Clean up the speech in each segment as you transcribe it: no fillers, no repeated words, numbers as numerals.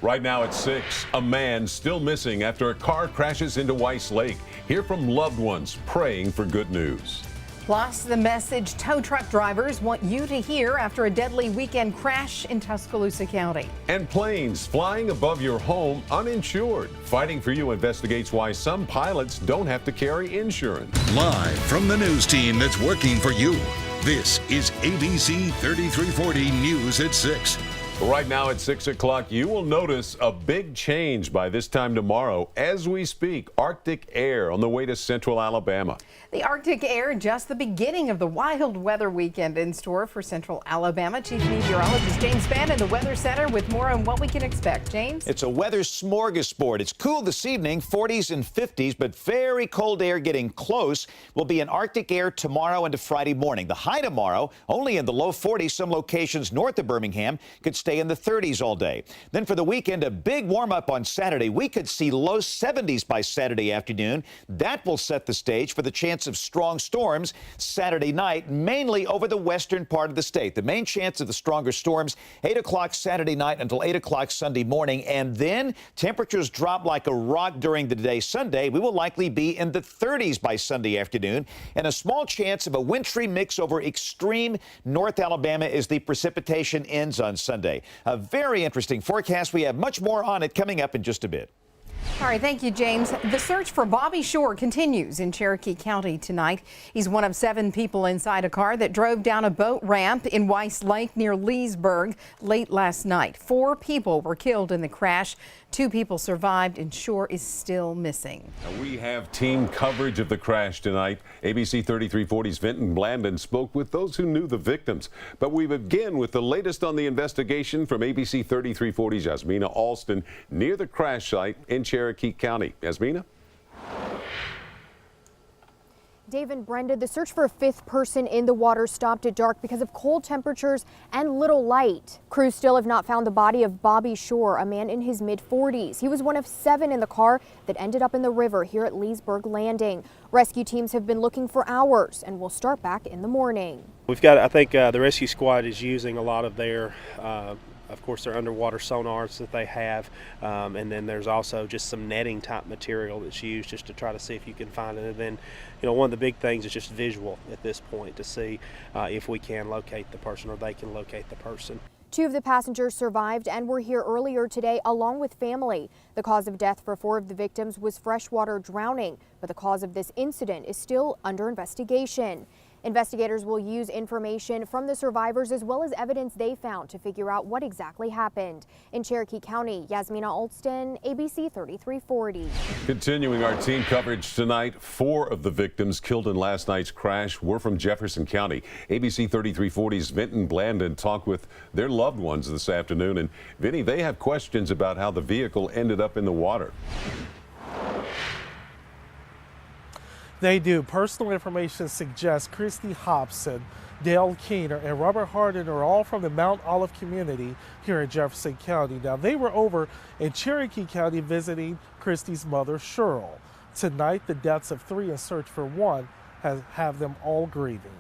Right now at 6, a man still missing after a car crashes into Weiss Lake. Hear from loved ones praying for good news. Plus, the message tow truck drivers want you to hear after a deadly weekend crash in Tuscaloosa County. And planes flying above your home uninsured. Fighting for You investigates why some pilots don't have to carry insurance. Live from the news team that's working for you, this is ABC 3340 News at 6. Right now at 6 o'clock, you will notice a big change by this time tomorrow. As we speak, Arctic air on the way to central Alabama. The Arctic air, just the beginning of the wild weather weekend in store for central Alabama. Chief Meteorologist James Spann in the Weather Center with more on what we can expect. James? It's a weather smorgasbord. It's cool this evening, 40s and 50s, but very cold air getting close. Will be an Arctic air tomorrow into Friday morning. The high tomorrow, only in the low 40s. Some locations north of Birmingham could stay in the 30s all day. Then for the weekend, a big warm up on Saturday. We could see low 70s by Saturday afternoon. That will set the stage for the chance of strong storms Saturday night, mainly over the western part of the state. The main chance of the stronger storms, 8 o'clock Saturday night until 8 o'clock Sunday morning. And then temperatures drop like a rock during the day Sunday. We will likely be in the 30s by Sunday afternoon. And a small chance of a wintry mix over extreme North Alabama as the precipitation ends on Sunday. A very interesting forecast. We have much more on it coming up in just a bit. All right, thank you, James. The search for Bobby Shore continues in Cherokee County tonight. He's one of 7 people inside a car that drove down a boat ramp in Weiss Lake near Leesburg late last night. 4 people were killed in the crash. 2 people survived, and Shore is still missing. Now we have team coverage of the crash tonight. ABC 3340's Vinton Blandon spoke with those who knew the victims. But we begin with the latest on the investigation from ABC 3340's Yasmina Alston near the crash site in Cherokee County. Yasmina? Dave and Brenda, the search for a 5th person in the water stopped at dark because of cold temperatures and little light. Crews still have not found the body of Bobby Shore, a man in his mid-40s. He was one of 7 in the car that ended up in the river here at Leesburg Landing. Rescue teams have been looking for hours and will start back in the morning. We've got, I think the rescue squad is using a lot of their of course, their underwater sonars that they have, and then there's also just some netting type material that's used just to try to see if you can find it. And then, you know, one of the big things is just visual at this point to see if we can locate the person or they can locate the person. 2 of the passengers survived and were here earlier today along with family. The cause of death for 4 of the victims was freshwater drowning, but the cause of this incident is still under investigation. Investigators will use information from the survivors as well as evidence they found to figure out what exactly happened. In Cherokee County, Yasmina Alston, ABC 3340. Continuing our team coverage tonight, 4 of the victims killed in last night's crash were from Jefferson County. ABC 3340's Vinton Blandon talked with their loved ones this afternoon. And Vinny, they have questions about how the vehicle ended up in the water. They do. Personal information suggests Christy Hobson, Dale Keener, and Robert Harden are all from the Mount Olive community here in Jefferson County. Now, they were over in Cherokee County visiting Christy's mother, Shirley. Tonight, the deaths of 3 and search for 1 have them all grieving.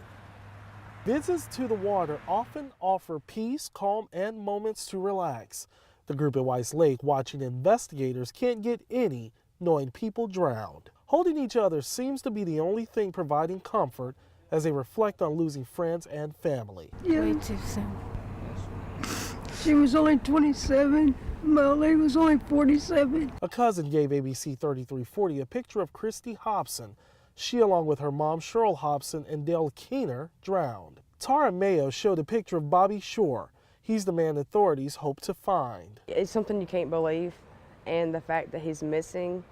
Visits to the water often offer peace, calm, and moments to relax. The group at Weiss Lake watching investigators can't get any knowing people drowned. Holding each other seems to be the only thing providing comfort as they reflect on losing friends and family. Yeah. Way too soon. She was only 27. My lady was only 47. A cousin gave ABC 3340 a picture of Christy Hobson. She, along with her mom, Shirley Hobson, and Dale Keener, drowned. Tara Mayo showed a picture of Bobby Shore. He's the man authorities hope to find. It's something you can't believe, and the fact that he's missing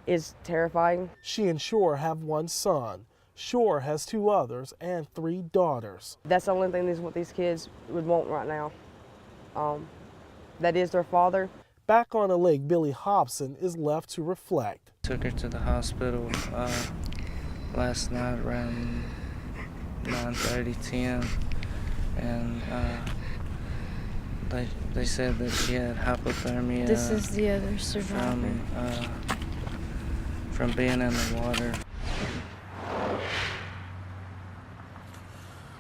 is terrifying. She and Shore have 1 son. Shore has 2 others and 3 daughters. That's the only thing is what these kids would want right now. That is their father. Back on the lake, Billy Hobson is left to reflect. Took her to the hospital last night around 9:30, 10, and they said that she had hypothermia. This is the other survivor. From being in the water.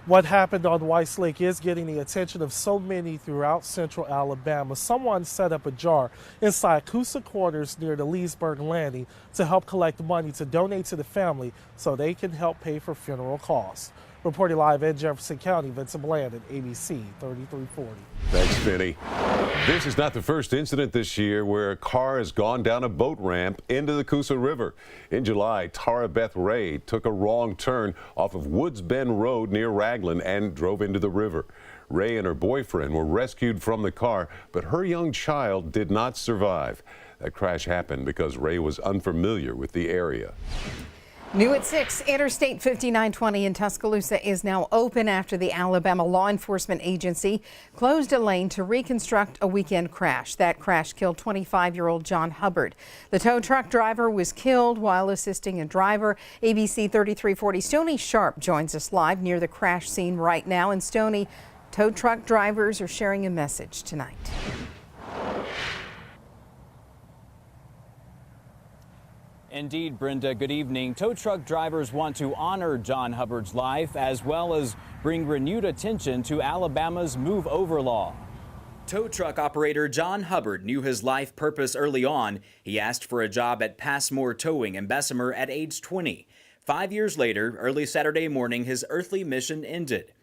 What happened on Weiss Lake is getting the attention of so many throughout central Alabama. Someone set up a jar inside Coosa Corners near the Leesburg Landing to help collect money to donate to the family so they can help pay for funeral costs. Reporting live in Jefferson County, Vincent Blandon, ABC 3340. Thanks, Vinny. This is not the first incident this year where a car has gone down a boat ramp into the Coosa River. In July, Tara Beth Ray took a wrong turn off of Woods Bend Road near Raglan and drove into the river. Ray and her boyfriend were rescued from the car, but her young child did not survive. That crash happened because Ray was unfamiliar with the area. New at 6, Interstate 5920 in Tuscaloosa is now open after the Alabama Law Enforcement Agency closed a lane to reconstruct a weekend crash. That crash killed 25-year-old John Hubbard. The tow truck driver was killed while assisting a driver. ABC 3340 Stoney Sharp joins us live near the crash scene right now. And Stoney, tow truck drivers are sharing a message tonight. Indeed, Brenda, good evening. Tow truck drivers want to honor John Hubbard's life as well as bring renewed attention to Alabama's move over law. Tow truck operator John Hubbard knew his life purpose early on. He asked for a job at Passmore Towing in Bessemer at age 20. 5 years later, early Saturday morning, his earthly mission ended.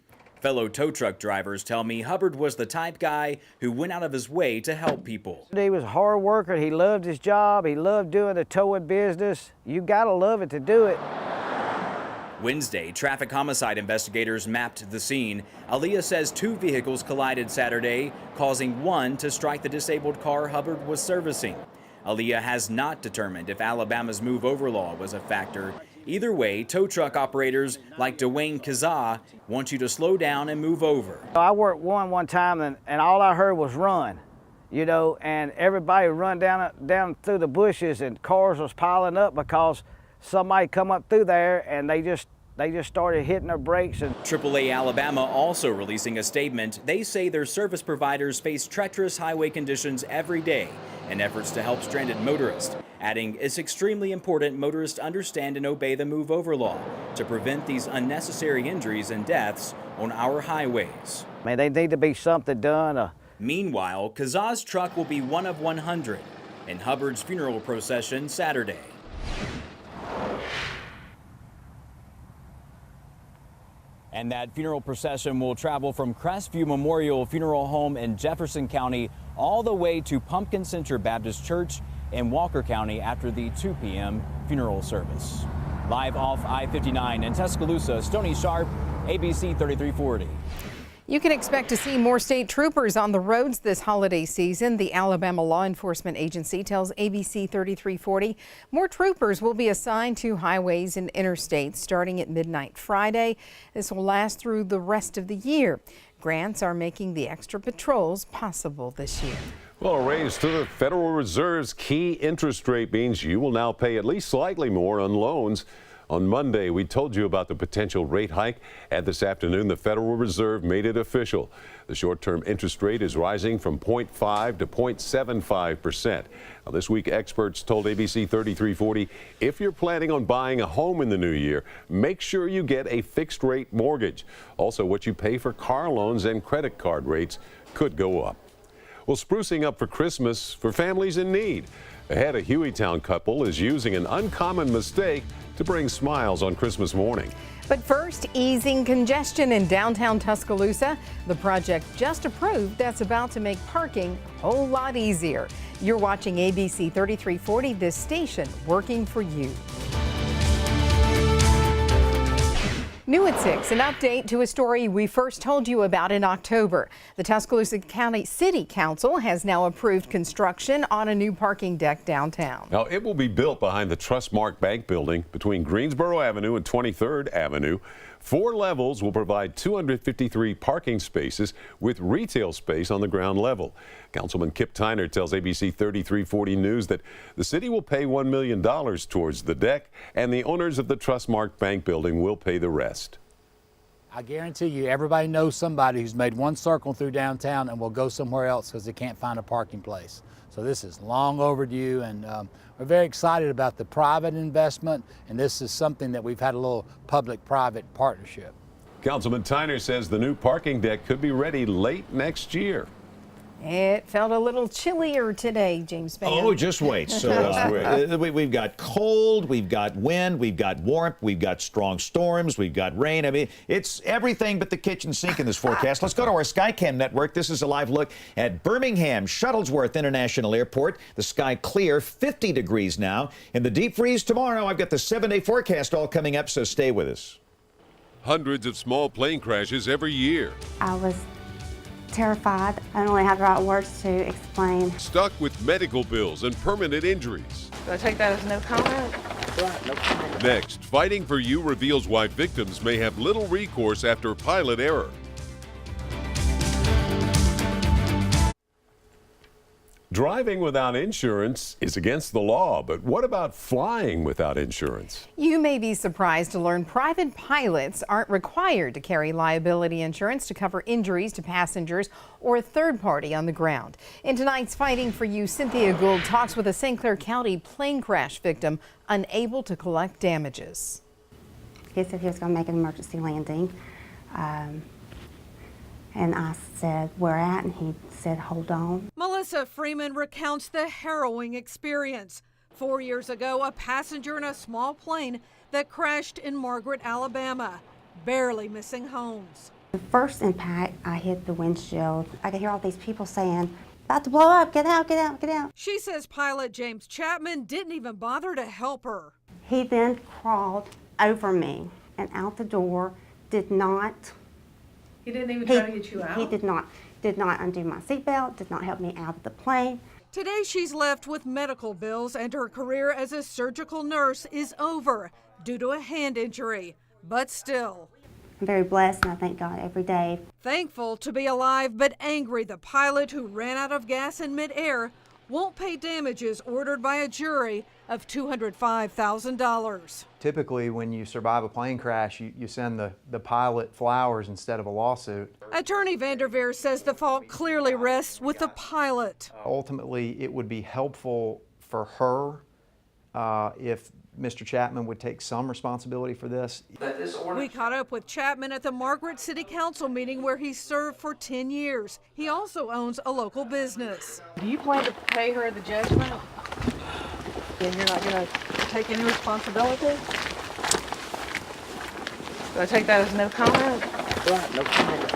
Fellow tow truck drivers tell me Hubbard was the type guy who went out of his way to help people. He was a hard worker. He loved his job. He loved doing the towing business. You gotta love it to do it. Wednesday, traffic homicide investigators mapped the scene. Aaliyah says 2 vehicles collided Saturday, causing one to strike the disabled car Hubbard was servicing. Aaliyah has not determined if Alabama's move over law was a factor. Either way, tow truck operators like Dwayne Kazaa want you to slow down and move over. I worked one time and all I heard was run, you know, and everybody run down through the bushes and cars was piling up because somebody come up through there and they just started hitting their brakes. And AAA Alabama also releasing a statement. They say their service providers face treacherous highway conditions every day in efforts to help stranded motorists, adding it's extremely important motorists understand and obey the move over law to prevent these unnecessary injuries and deaths on our highways. Man, they need to be something done. Meanwhile, Kazaa's truck will be one of 100 in Hubbard's funeral procession Saturday. And that funeral procession will travel from Crestview Memorial Funeral Home in Jefferson County all the way to Pumpkin Center Baptist Church in Walker County after the 2 p.m. funeral service. Live off I-59 in Tuscaloosa, Stoney Sharp, ABC 3340. You can expect to see more state troopers on the roads this holiday season. The Alabama Law Enforcement Agency tells ABC 3340 more troopers will be assigned to highways and interstates starting at midnight Friday. This will last through the rest of the year. Grants are making the extra patrols possible this year. Well, a raise to the Federal Reserve's key interest rate means you will now pay at least slightly more on loans. On Monday, we told you about the potential rate hike, and this afternoon, the Federal Reserve made it official. The short-term interest rate is rising from 0.5 to 0.75%. Now, this week, experts told ABC 3340, if you're planning on buying a home in the new year, make sure you get a fixed-rate mortgage. Also, what you pay for car loans and credit card rates could go up. Well, sprucing up for Christmas for families in need. Ahead, a Hueytown couple is using an uncommon mistake to bring smiles on Christmas morning. But first, easing congestion in downtown Tuscaloosa. The project just approved that's about to make parking a whole lot easier. You're watching ABC 3340, this station working for you. New at 6, an update to a story we first told you about in October. The Tuscaloosa County City Council has now approved construction on a new parking deck downtown. Now, it will be built behind the Trustmark Bank building between Greensboro Avenue and 23rd Avenue. 4 levels will provide 253 parking spaces with retail space on the ground level. Councilman Kip Tyner tells ABC 3340 News that the city will pay $1 million towards the deck, and the owners of the Trustmark Bank building will pay the rest. I guarantee you everybody knows somebody who's made one circle through downtown and will go somewhere else because they can't find a parking place. So this is long overdue, and we're very excited about the private investment, and this is something that we've had a little public-private partnership. Councilman Tyner says the new parking deck could be ready late next year. It felt a little chillier today, James Van. Oh, just wait. So we've got cold, we've got wind, we've got warmth, we've got strong storms, we've got rain. I mean, it's everything but the kitchen sink in this forecast. Let's go to our Skycam network. This is a live look at Birmingham Shuttlesworth International Airport. The sky clear, 50 degrees now. In the deep freeze tomorrow, I've got the 7-day forecast all coming up, so stay with us. Hundreds of small plane crashes every year. I was terrified. I don't really have the right words to explain. Stuck with medical bills and permanent injuries. Do I take that as no comment? No comment. Next, Fighting for You reveals why victims may have little recourse after pilot error. Driving without insurance is against the law, but what about flying without insurance? You may be surprised to learn private pilots aren't required to carry liability insurance to cover injuries to passengers or a third party on the ground. In tonight's Fighting for You, Cynthia Gould talks with a St. Clair County plane crash victim unable to collect damages. He said he was going to make an emergency landing. And I said, where at? And he said, hold on. Melissa Freeman recounts the harrowing experience. 4 years ago, a passenger in a small plane that crashed in Margaret, Alabama, barely missing homes. The first impact, I hit the windshield. I could hear all these people saying, about to blow up, get out, get out, get out. She says pilot James Chapman didn't even bother to help her. He then crawled over me and out the door, did not. He didn't even try to get you out? He did not undo my seatbelt, did not help me out of the plane. Today she's left with medical bills and her career as a surgical nurse is over due to a hand injury. But still, I'm very blessed and I thank God every day. Thankful to be alive, but angry the pilot who ran out of gas in midair won't pay damages ordered by a jury of $205,000. Typically, when you survive a plane crash, you send the pilot flowers instead of a lawsuit. Attorney Vanderveer says the fault clearly rests with the pilot. Ultimately, it would be helpful for her if Mr. Chapman would take some responsibility for this. We caught up with Chapman at the Margaret City Council meeting where he served for 10 years. He also owns a local business. Do you plan to pay her the judgment? And you're not going to take any responsibility? Do I take that as no comment? No comment.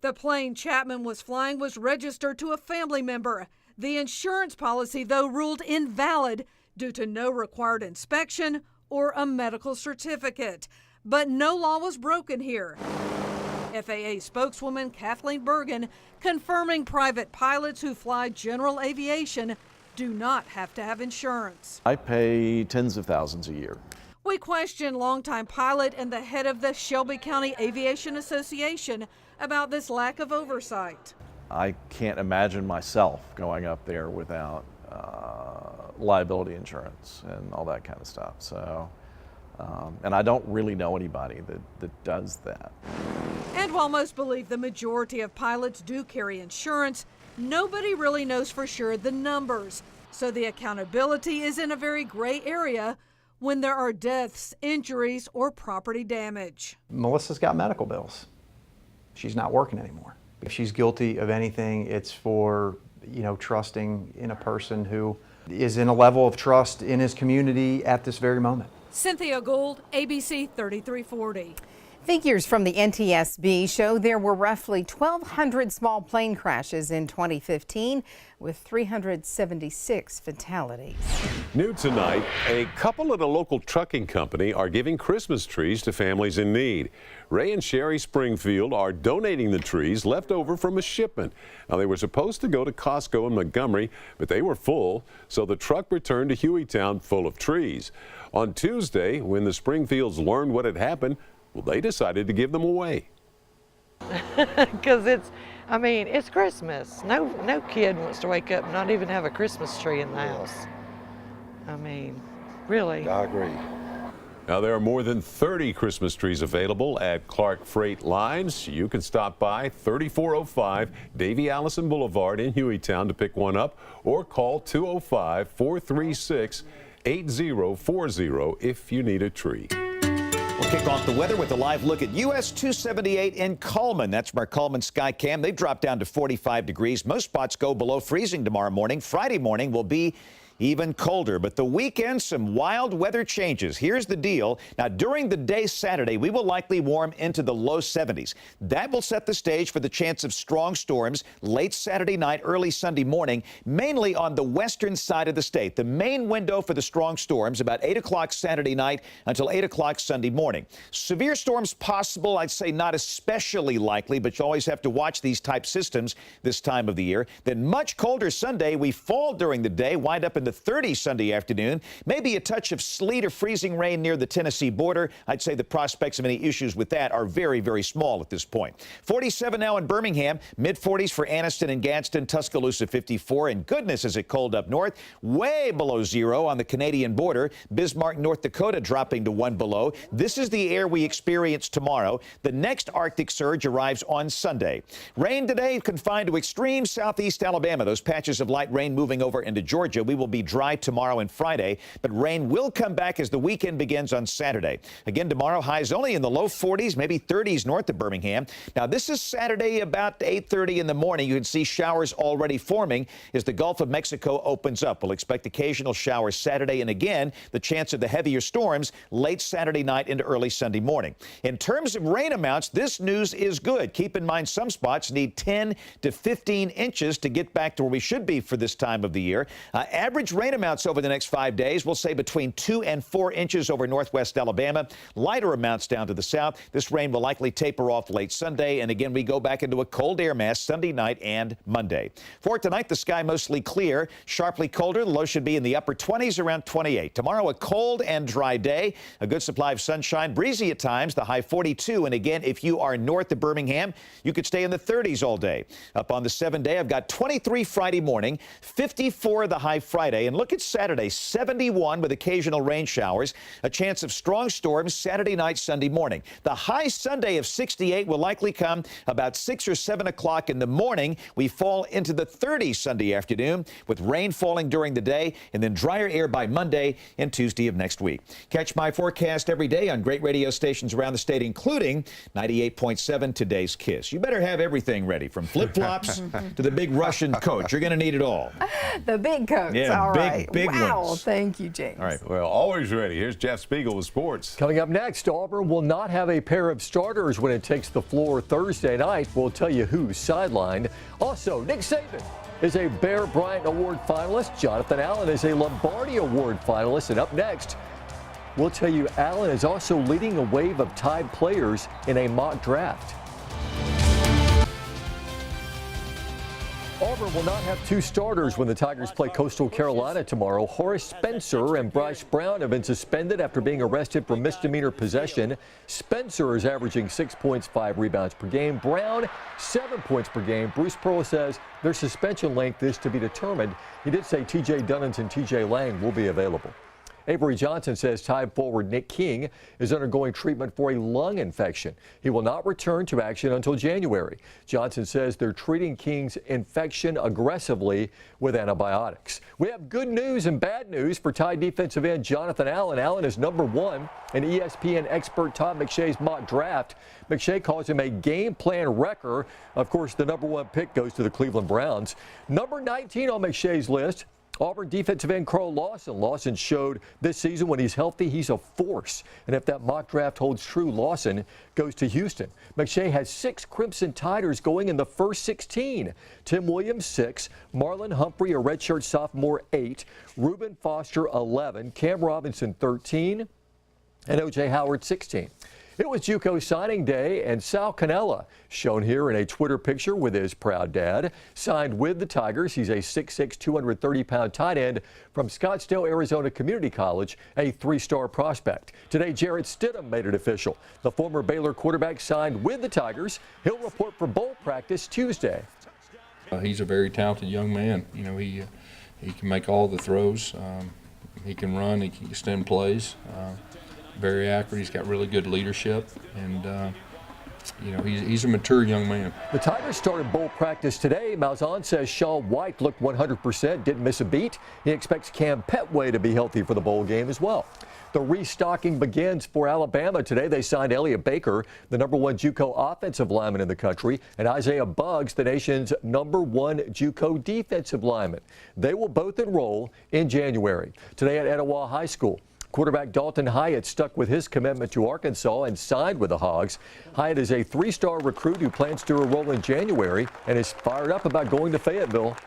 The plane Chapman was flying was registered to a family member. The insurance policy, though, ruled invalid due to no required inspection or a medical certificate. But no law was broken here. FAA spokeswoman Kathleen Bergen confirming private pilots who fly general aviation do not have to have insurance. I pay tens of thousands a year. We questioned longtime pilot and the head of the Shelby County Aviation Association about this lack of oversight. I can't imagine myself going up there without liability insurance and all that kind of stuff. So, and I don't really know anybody that does that. And while most believe the majority of pilots do carry insurance, nobody really knows for sure the numbers. So the accountability is in a very gray area when there are deaths, injuries, or property damage. Melissa's got medical bills. She's not working anymore. If she's guilty of anything, it's for, trusting in a person who is in a level of trust in his community at this very moment. Cynthia Gould, ABC 3340. Figures from the NTSB show there were roughly 1,200 small plane crashes in 2015 with 376 fatalities. New tonight, a couple at a local trucking company are giving Christmas trees to families in need. Ray and Sherry Springfield are donating the trees left over from a shipment. Now, they were supposed to go to Costco in Montgomery, but they were full, so the truck returned to Hueytown full of trees. On Tuesday, when the Springfields learned what had happened, well, they decided to give them away. Because it's Christmas. No kid wants to wake up and not even have a Christmas tree in the house. Really. I agree. Now, there are more than 30 Christmas trees available at Clark Freight Lines. You can stop by 3405 Davy Allison Boulevard in Hueytown to pick one up, or call 205-436-8040 if you need a tree. Well, kick off the weather with a live look at US 278 in Coleman. That's from our Coleman Skycam. They've dropped down to 45 degrees. Most spots go below freezing tomorrow morning. Friday morning will be even colder. But the weekend, some wild weather changes. Here's the deal. Now, during the day Saturday, we will likely warm into the low 70s. That will set the stage for the chance of strong storms late Saturday night, early Sunday morning, mainly on the western side of the state. The main window for the strong storms about 8 o'clock Saturday night until 8 o'clock Sunday morning. Severe storms possible, I'd say not especially likely, but you always have to watch these type systems this time of the year. Then much colder Sunday. We fall during the day, wind up in the 30s Sunday afternoon. Maybe a touch of sleet or freezing rain near the Tennessee border. I'd say the prospects of any issues with that are very, very small at this point. 47 now in Birmingham, mid-40s for Anniston and Gadsden, Tuscaloosa 54. And goodness, is it cold up north. Way below zero on the Canadian border. Bismarck, North Dakota dropping to 1 below. This is the air we experience tomorrow. The next Arctic surge arrives on Sunday. Rain today confined to extreme southeast Alabama. Those patches of light rain moving over into Georgia. We will be dry tomorrow and Friday, but rain will come back as the weekend begins on Saturday. Again, tomorrow, highs only in the low 40s, maybe 30s north of Birmingham. Now, this is Saturday about 8:30 in the morning. You can see showers already forming as the Gulf of Mexico opens up. We'll expect occasional showers Saturday, and again, the chance of the heavier storms late Saturday night into early Sunday morning. In terms of rain amounts, this news is good. Keep in mind, some spots need 10 to 15 inches to get back to where we should be for this time of the year. Average rain amounts over the next 5 days, we'll say between 2 and 4 inches over northwest Alabama. Lighter amounts down to the south. This rain will likely taper off late Sunday. And again, we go back into a cold air mass Sunday night and Monday. For tonight, the sky mostly clear, sharply colder. The low should be in the upper 20s, around 28. Tomorrow, a cold and dry day. A good supply of sunshine, breezy at times, the high 42. And again, if you are north of Birmingham, you could stay in the 30s all day. Up on the 7-day, I've got 23 Friday morning, 54 the high Friday. And look at Saturday, 71 with occasional rain showers. A chance of strong storms Saturday night, Sunday morning. The high Sunday of 68 will likely come about 6 or 7 o'clock in the morning. We fall into the 30s Sunday afternoon with rain falling during the day and then drier air by Monday and Tuesday of next week. Catch my forecast every day on great radio stations around the state, including 98.7 Today's Kiss. You better have everything ready, from flip-flops to the big Russian coat. You're going to need it all. The big coats. Yeah, all right. big wow. ones. Thank you, James. All right. Well, always ready. Here's Jeff Spiegel with sports. Coming up next, Auburn will not have a pair of starters when it takes the floor Thursday night. We'll tell you who's sidelined. Also, Nick Saban is a Bear Bryant Award finalist. Jonathan Allen is a Lombardi Award finalist. And up next, we'll tell you Allen is also leading a wave of Tide players in a mock draft. Auburn will not have two starters when the Tigers play Coastal Carolina tomorrow. Horace Spencer and Bryce Brown have been suspended after being arrested for misdemeanor possession. Spencer is averaging 6 points, 5 rebounds per game. Brown, 7 points per game. Bruce Pearl says their suspension length is to be determined. He did say T.J. Dunnins and T.J. Lang will be available. Avery Johnson says Tide forward Nick King is undergoing treatment for a lung infection. He will not return to action until January. Johnson says they're treating King's infection aggressively with antibiotics. We have good news and bad news for Tide defensive end Jonathan Allen. Allen is number 1 in ESPN expert Todd McShay's mock draft. McShay calls him a game plan wrecker. Of course, the number 1 pick goes to the Cleveland Browns. Number 19 on McShay's list, Auburn defensive end Carl Lawson. Lawson showed this season when he's healthy, he's a force. And if that mock draft holds true, Lawson goes to Houston. McShay has 6 Crimson Tiders going in the first 16. Tim Williams, 6. Marlon Humphrey, a redshirt sophomore, 8. Reuben Foster, 11. Cam Robinson, 13. And O.J. Howard, 16. It was JUCO signing day, and Sal Cannella, shown here in a Twitter picture with his proud dad, signed with the Tigers. He's a 6'6", 230-pound tight end from Scottsdale, Arizona Community College, a 3-star prospect. Today, Jarrett Stidham made it official. The former Baylor quarterback signed with the Tigers. He'll report for bowl practice Tuesday. He's a very talented young man. You know, he can make all the throws. He can run. He can extend plays. Very accurate. He's got really good leadership, and you know, he's a mature young man. The Tigers started bowl practice today. Malzahn says Shaw White looked 100%, didn't miss a beat. He expects Cam Petway to be healthy for the bowl game as well. The restocking begins for Alabama today. They signed Elliott Baker, the #1 JUCO offensive lineman in the country, and Isaiah Buggs, the nation's #1 JUCO defensive lineman. They will both enroll in January. Today at Etowah High School, quarterback Dalton Hyatt stuck with his commitment to Arkansas and signed with the Hogs. Hyatt is a 3-star recruit who plans to enroll in January and is fired up about going to Fayetteville.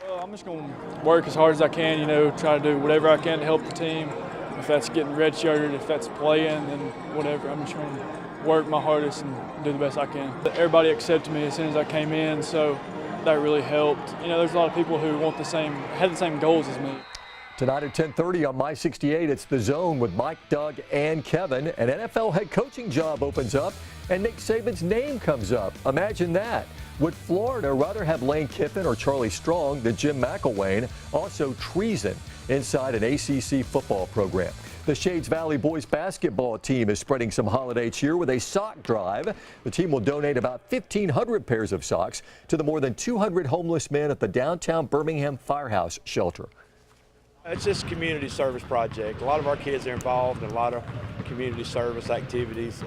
Well, I'm just going to work as hard as I can, you know, try to do whatever I can to help the team. If that's getting redshirted, if that's playing, then whatever. I'm just going to work my hardest and do the best I can. Everybody accepted me as soon as I came in, so that really helped. You know, there's a lot of people who had the same goals as me. Tonight at 10:30 on My 68, it's The Zone with Mike, Doug, and Kevin. An NFL head coaching job opens up, and Nick Saban's name comes up. Imagine that. Would Florida rather have Lane Kiffin or Charlie Strong than Jim McElwain? Also treason inside an ACC football program. The Shades Valley boys basketball team is spreading some holiday cheer with a sock drive. The team will donate about 1,500 pairs of socks to the more than 200 homeless men at the downtown Birmingham Firehouse shelter. It's just a community service project. A lot of our kids are involved in a lot of community service activities.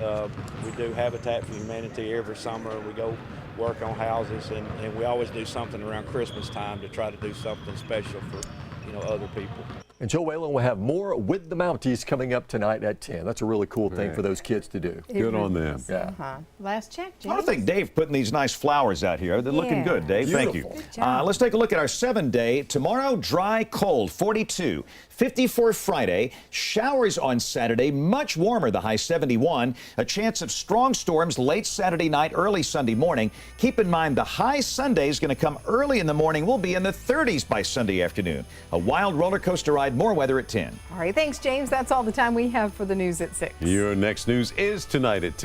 We do Habitat for Humanity every summer. We go work on houses, and we always do something around Christmas time to try to do something special for, you know, other people. And Joe Whalen will have more with the Mounties coming up tonight at 10. That's a really cool thing for those kids to do. Good on them. Yeah. Last check, James. I think Dave putting these nice flowers out here. They're looking good, Dave. Beautiful. Thank you. Good job. Let's take a look at our 7-day. Tomorrow, dry, cold, 42. 54 Friday. Showers on Saturday. Much warmer, the high 71. A chance of strong storms late Saturday night, early Sunday morning. Keep in mind the high Sunday is going to come early in the morning. We'll be in the 30s by Sunday afternoon. A wild roller coaster ride. More weather at 10. All right, thanks, James. That's all the time we have for the news at 6. Your next news is tonight at 10.